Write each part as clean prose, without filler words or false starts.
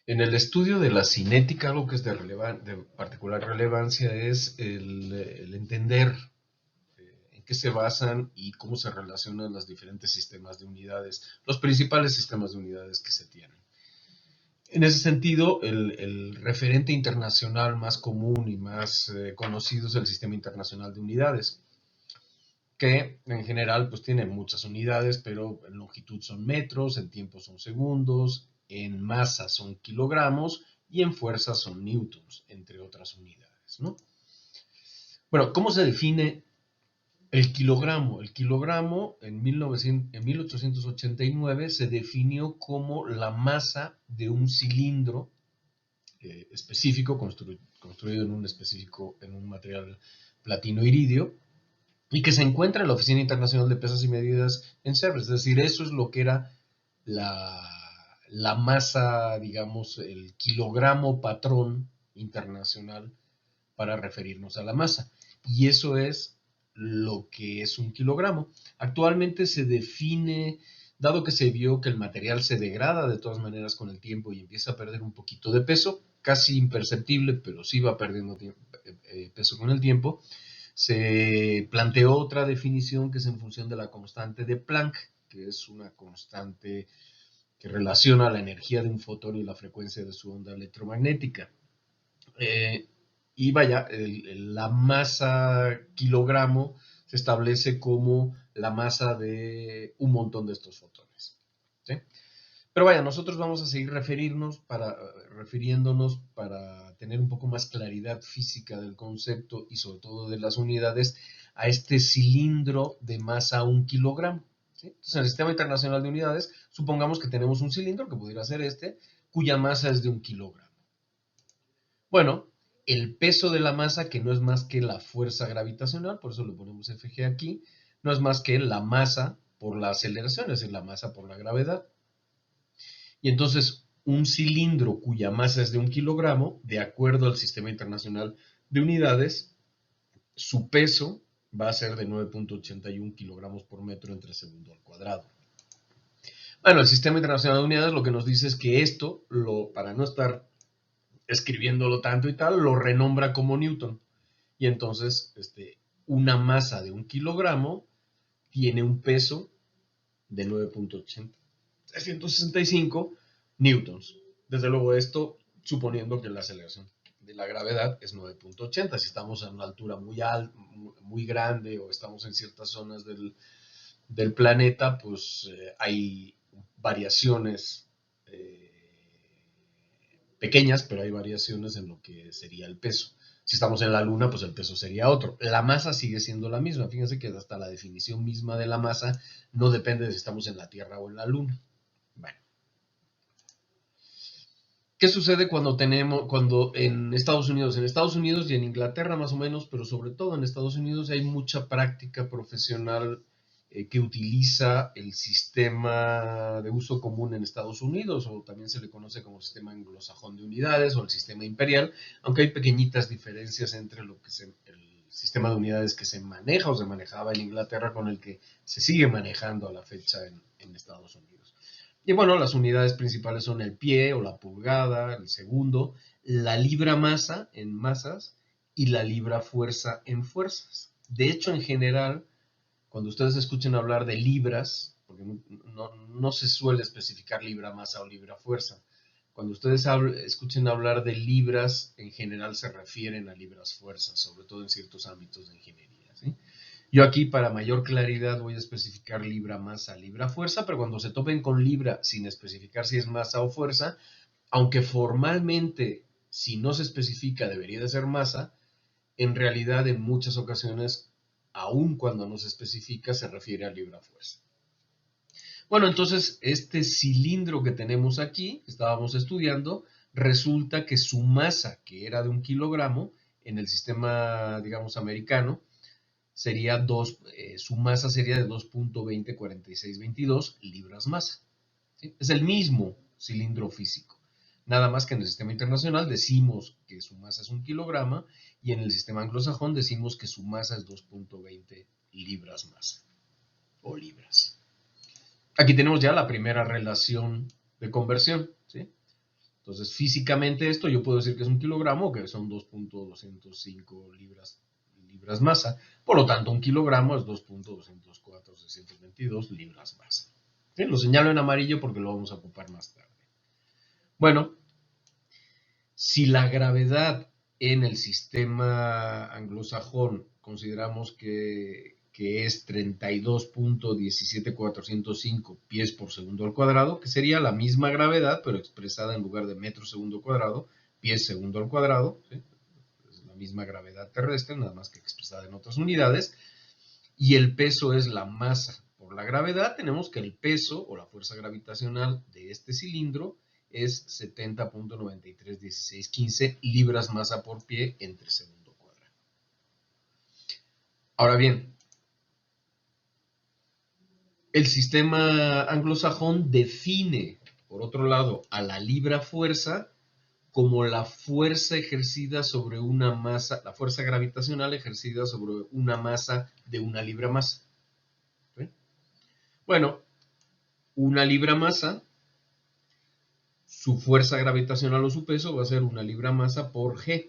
En el estudio de la cinética, algo que es de particular relevancia es el entender en qué se basan y cómo se relacionan los diferentes sistemas de unidades, los principales sistemas de unidades que se tienen. En ese sentido, el referente internacional más común y más conocido es el Sistema Internacional de Unidades, que en general pues tiene muchas unidades, pero en longitud son metros, en tiempo son segundos, en masa son kilogramos y en fuerza son newtons, entre otras unidades, ¿no? Bueno, ¿cómo se define el kilogramo? El kilogramo en 1889 se definió como la masa de un cilindro específico, construido en un material platino iridio, y que se encuentra en la Oficina Internacional de Pesas y Medidas en CERN. Es decir, eso es lo que era la, la masa, digamos, el kilogramo patrón internacional para referirnos a la masa. Y eso es lo que es un kilogramo. Actualmente se define, dado que se vio que el material se degrada de todas maneras con el tiempo y empieza a perder un poquito de peso, casi imperceptible, pero sí va perdiendo peso con el tiempo, se planteó otra definición que es en función de la constante de Planck, que es una constante que relaciona la energía de un fotón y la frecuencia de su onda electromagnética. Eh, y vaya, la masa kilogramo se establece como la masa de un montón de estos fotones. ¿Sí? Pero vaya, nosotros vamos a seguir refiriéndonos para tener un poco más claridad física del concepto y sobre todo de las unidades a este cilindro de masa 1 kilogramo. ¿Sí? Entonces, en el Sistema Internacional de Unidades, supongamos que tenemos un cilindro, que pudiera ser este, cuya masa es de 1 kilogramo. Bueno, el peso de la masa, que no es más que la fuerza gravitacional, por eso le ponemos Fg aquí, no es más que la masa por la aceleración, es decir, la masa por la gravedad. Y entonces, un cilindro cuya masa es de 1 kilogramo, de acuerdo al Sistema Internacional de Unidades, su peso va a ser de 9.81 kilogramos por metro entre segundo al cuadrado. Bueno, el Sistema Internacional de Unidades lo que nos dice es que esto, para no estar escribiéndolo tanto y tal, lo renombra como Newton. Y entonces, una masa de 1 kilogramo tiene un peso de 9.365 newtons. Desde luego esto suponiendo que la aceleración de la gravedad es 9.80. Si estamos a una altura muy alta, muy grande, o estamos en ciertas zonas del planeta, pues hay variaciones pequeñas, pero hay variaciones en lo que sería el peso. Si estamos en la Luna, pues el peso sería otro. La masa sigue siendo la misma. Fíjense que hasta la definición misma de la masa no depende de si estamos en la Tierra o en la Luna. Bueno, ¿qué sucede cuando en Estados Unidos? En Estados Unidos y en Inglaterra más o menos, pero sobre todo en Estados Unidos hay mucha práctica profesional que utiliza el sistema de uso común en Estados Unidos, o también se le conoce como sistema anglosajón de unidades o el sistema imperial, aunque hay pequeñitas diferencias entre el sistema de unidades que se maneja o se manejaba en Inglaterra con el que se sigue manejando a la fecha en Estados Unidos. Y bueno, las unidades principales son el pie o la pulgada, el segundo, la libra masa en masas y la libra fuerza en fuerzas. De hecho, en general, cuando ustedes escuchen hablar de libras, porque no se suele especificar libra masa o libra fuerza, cuando ustedes escuchen hablar de libras, en general se refieren a libras fuerzas, sobre todo en ciertos ámbitos de ingeniería. ¿Sí? Yo aquí para mayor claridad voy a especificar libra masa, libra fuerza, pero cuando se topen con libra sin especificar si es masa o fuerza, aunque formalmente si no se especifica debería de ser masa, en realidad en muchas ocasiones, aun cuando no se especifica, se refiere a libra fuerza. Bueno, entonces este cilindro que tenemos aquí, que estábamos estudiando, resulta que su masa, que era de 1 kilogramo, en el sistema, digamos, americano, sería su masa sería de 2.204622 libras masa. ¿Sí? Es el mismo cilindro físico. Nada más que en el sistema internacional decimos que su masa es 1 kilogramo y en el sistema anglosajón decimos que su masa es 2.20 libras masa o libras. Aquí tenemos ya la primera relación de conversión. ¿Sí? Entonces, físicamente esto yo puedo decir que es un kilogramo, que son 2.205 libras masa. Por lo tanto, un kilogramo es 2.204.622 libras masa. ¿Sí? Lo señalo en amarillo porque lo vamos a ocupar más tarde. Bueno, si la gravedad en el sistema anglosajón consideramos que es 32.17405 pies por segundo al cuadrado, que sería la misma gravedad, pero expresada en lugar de metro segundo cuadrado, pies segundo al cuadrado, ¿sí? Es la misma gravedad terrestre, nada más que expresada en otras unidades, y el peso es la masa por la gravedad. Tenemos que el peso o la fuerza gravitacional de este cilindro es 70.931615 libras masa por pie entre segundo cuadrado. Ahora bien, el sistema anglosajón define, por otro lado, a la libra fuerza como la fuerza ejercida sobre una masa, la fuerza gravitacional ejercida sobre una masa de una libra masa. ¿Sí? Bueno, una libra masa, su fuerza gravitacional o su peso va a ser una libra masa por G.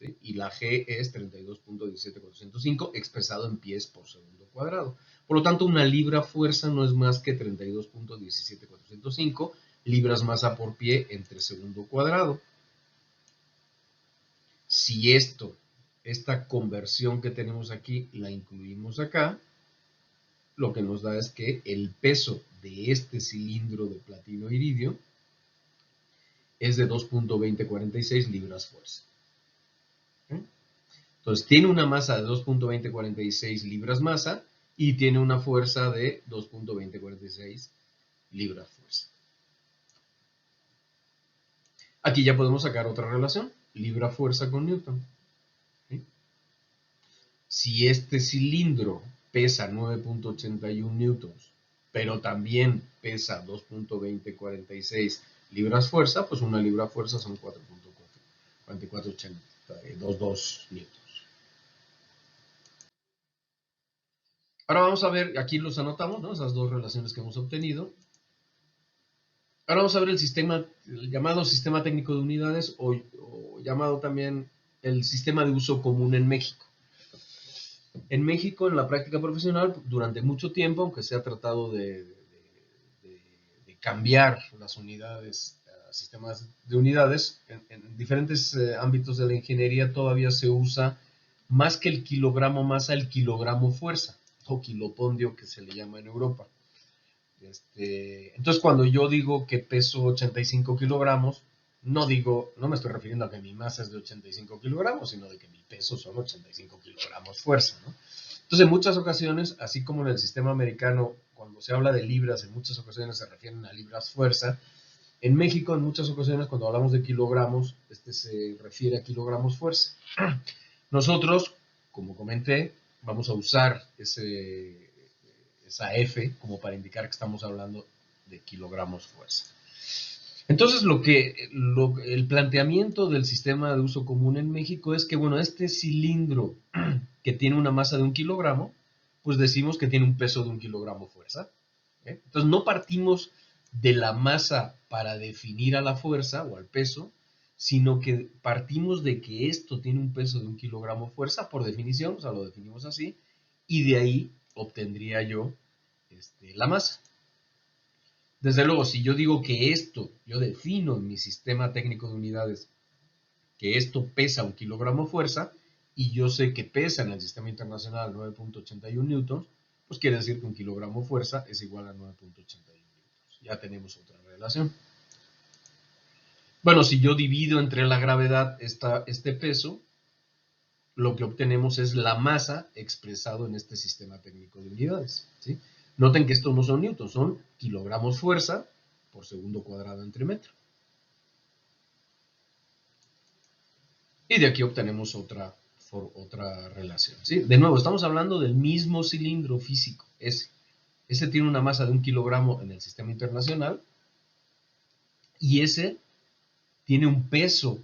¿Sí? Y la G es 32.17405 expresado en pies por segundo cuadrado. Por lo tanto, una libra fuerza no es más que 32.17405 libras masa por pie entre segundo cuadrado. Si esta conversión que tenemos aquí, la incluimos acá, lo que nos da es que el peso de este cilindro de platino iridio es de 2.2046 libras fuerza. Entonces, tiene una masa de 2.2046 libras masa y tiene una fuerza de 2.2046 libras fuerza. Aquí ya podemos sacar otra relación, libra fuerza con Newton. ¿Sí? Si este cilindro pesa 9.81 newtons, pero también pesa 2.2046 libras fuerza, pues una libra fuerza son 4.4422 newtons. Ahora vamos a ver, aquí los anotamos, ¿no? Esas dos relaciones que hemos obtenido. Ahora vamos a ver el llamado sistema técnico de unidades o llamado también el sistema de uso común en México. En México, en la práctica profesional, durante mucho tiempo, aunque se ha tratado de cambiar las unidades a sistemas de unidades, en diferentes ámbitos de la ingeniería todavía se usa más que el kilogramo masa, el kilogramo fuerza, o kilopondio que se le llama en Europa. Entonces, cuando yo digo que peso 85 kilogramos, no me estoy refiriendo a que mi masa es de 85 kilogramos, sino de que mi peso son 85 kilogramos fuerza, ¿no? Entonces, en muchas ocasiones, así como en el sistema americano, cuando se habla de libras, en muchas ocasiones se refieren a libras fuerza. En México, en muchas ocasiones, cuando hablamos de kilogramos, se refiere a kilogramos fuerza. Nosotros, como comenté, vamos a usar esa F como para indicar que estamos hablando de kilogramos fuerza. Entonces, el planteamiento del sistema de uso común en México es que, bueno, este cilindro que tiene una masa de 1 kilogramo, pues decimos que tiene un peso de 1 kilogramo fuerza. ¿Eh? Entonces, no partimos de la masa para definir a la fuerza o al peso, sino que partimos de que esto tiene un peso de 1 kilogramo fuerza, por definición, o sea, lo definimos así, y de ahí obtendría yo la masa. Desde luego, si yo digo que yo defino en mi sistema técnico de unidades que esto pesa 1 kilogramo fuerza, y yo sé que pesa en el sistema internacional 9.81 newtons, pues quiere decir que 1 kilogramo fuerza es igual a 9.81 newtons. Ya tenemos otra relación. Bueno, si yo divido entre la gravedad este peso, lo que obtenemos es la masa expresado en este sistema técnico de unidades. ¿Sí? Noten que estos no son newtons, son kilogramos fuerza por segundo cuadrado entre metro. Y de aquí obtenemos otra relación. ¿Sí? De nuevo, estamos hablando del mismo cilindro físico, ese. Ese tiene una masa de 1 kilogramo en el sistema internacional y ese tiene un peso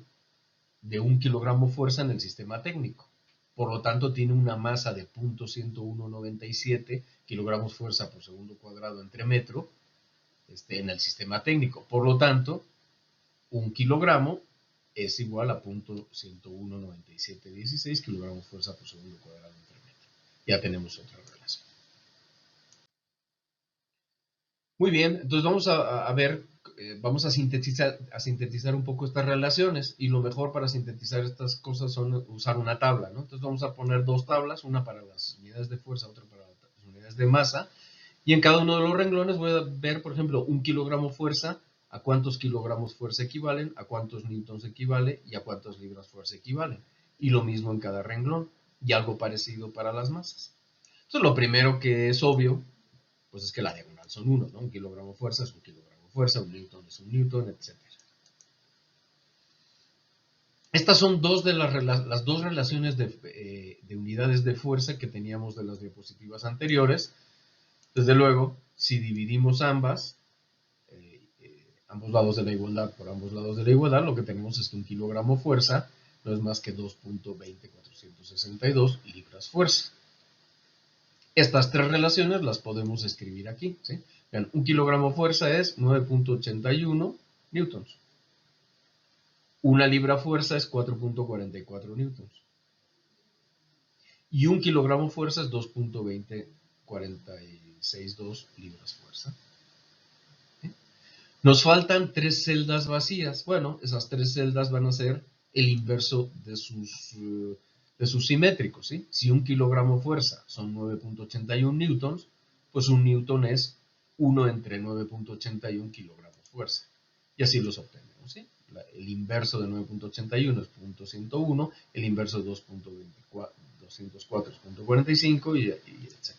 de 1 kilogramo fuerza en el sistema técnico. Por lo tanto, tiene una masa de 0.10197 kilogramos fuerza por segundo cuadrado entre metro en el sistema técnico. Por lo tanto, un kilogramo es igual a 0.1019716 kilogramos fuerza por segundo cuadrado entre metro. Ya tenemos otra relación. Muy bien, entonces vamos a ver, vamos a sintetizar un poco estas relaciones, y lo mejor para sintetizar estas cosas son usar una tabla, ¿no? Entonces vamos a poner dos tablas, una para las unidades de fuerza, otra para las unidades de masa, y en cada uno de los renglones voy a ver, por ejemplo, un kilogramo fuerza, a cuántos kilogramos fuerza equivalen, a cuántos newtons equivale y a cuántas libras fuerza equivalen. Y lo mismo en cada renglón, y algo parecido para las masas. Entonces lo primero que es obvio, pues es que la diagonal son 1, ¿no? Un kilogramo fuerza es un kilogramo fuerza, un newton es un newton, etc. Estas son las dos relaciones de unidades de fuerza que teníamos de las diapositivas anteriores. Desde luego, si dividimos ambos lados de la igualdad por ambos lados de la igualdad, lo que tenemos es que un kilogramo fuerza no es más que 2.20462 libras fuerza. Estas tres relaciones las podemos escribir aquí, ¿sí? Vean, un kilogramo fuerza es 9.81 newtons. Una libra fuerza es 4.44 newtons. Y un kilogramo fuerza es 2.20462 libras fuerza. ¿Sí? Nos faltan tres celdas vacías. Bueno, esas tres celdas van a ser el inverso de sus simétricos, ¿sí? Si un kilogramo fuerza son 9.81 newtons, pues un newton es 1 entre 9.81 kilogramos fuerza. Y así los obtenemos, ¿sí? El inverso de 9.81 es 0.101, el inverso de 204 es 0.45 y etc.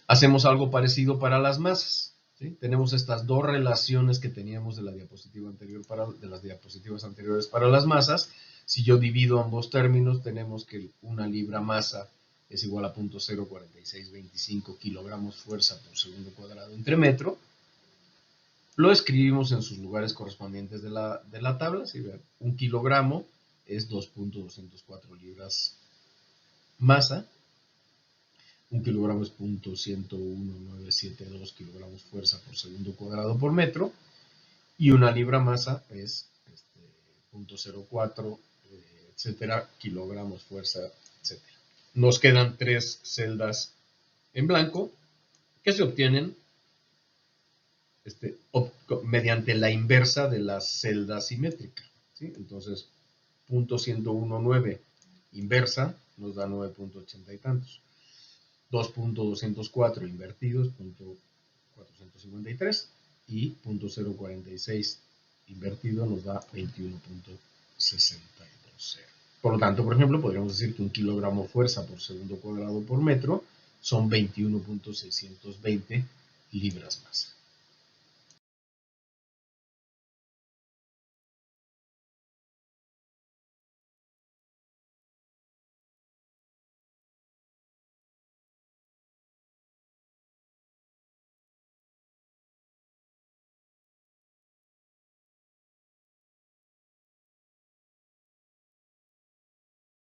Hacemos algo parecido para las masas, ¿sí? Tenemos estas dos relaciones que teníamos de la diapositiva anterior de las diapositivas anteriores para las masas. Si yo divido ambos términos, tenemos que una libra masa es igual a 0.04625 kilogramos fuerza por segundo cuadrado entre metro. Lo escribimos en sus lugares correspondientes de la tabla. ¿Sí? Un kilogramo es 2.204 libras masa. Un kilogramo es 0.11972 kilogramos fuerza por segundo cuadrado por metro. Y una libra masa es 0.04, etcétera, kilogramos fuerza, etcétera. Nos quedan tres celdas en blanco que se obtienen mediante la inversa de la celda simétrica, ¿sí? Entonces, 0.119 inversa nos da 9.80 y tantos. 2.204 invertidos, 0.453, y 0.046 invertido nos da 21.620. Por lo tanto, por ejemplo, podríamos decir que un kilogramo fuerza por segundo cuadrado por metro son 21.620 libras masa.